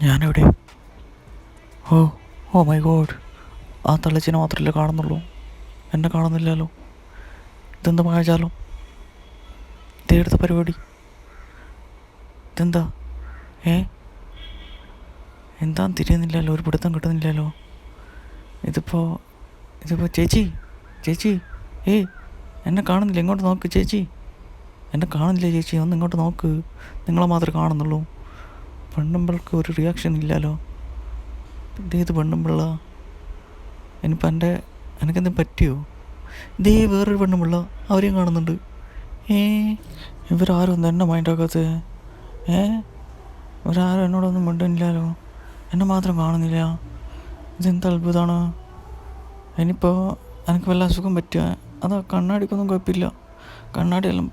ഞാനെവിടെ? Oh oh my God, ആ തള്ളച്ചിനെ മാത്രമല്ലേ കാണുന്നുള്ളൂ, എന്നെ കാണുന്നില്ലല്ലോ. ഇതെന്താ മായാജാലം? ഇതേടുത്ത പരിപാടി? ഇതെന്താ? ഏ എന്താന്ന് തിരിയുന്നില്ലല്ലോ, ഒരു പിടുത്തം കിട്ടുന്നില്ലല്ലോ. ഇതിപ്പോൾ ചേച്ചി ചേച്ചി ഏയ്, എന്നെ കാണുന്നില്ല, ഇങ്ങോട്ട് നോക്ക് ചേച്ചി. എന്നെ കാണുന്നില്ല ചേച്ചി, ഒന്ന് ഇങ്ങോട്ട് നോക്ക്. നിങ്ങളെ മാത്രമേ കാണുന്നുള്ളൂ. പെണ്ണുമ്പിൾക്ക് ഒരു റിയാക്ഷൻ ഇല്ലല്ലോ. ഇതേത് പെണ്ണുമ്പിള്ള? ഇനിയിപ്പോൾ എനിക്കെന്തെങ്കിലും പറ്റിയോ? ഇതേ വേറൊരു പെണ്ണുമ്പിള്ള, അവരെയും കാണുന്നുണ്ട്. ഇവരാരും ഒന്നും എന്നെ മൈൻഡാക്കാത്തത്? ഇവരാരും എന്നോടൊന്നും മിണ്ടുന്നില്ലല്ലോ, എന്നെ മാത്രം കാണുന്നില്ല. ഇതെന്ത് അത്ഭുതമാണ്. ഇനിയിപ്പോൾ എനിക്ക് വല്ല അസുഖം പറ്റുക? അതാ കണ്ണാടിക്കൊന്നും കുഴപ്പമില്ല, കണ്ണാടിയെല്ലാം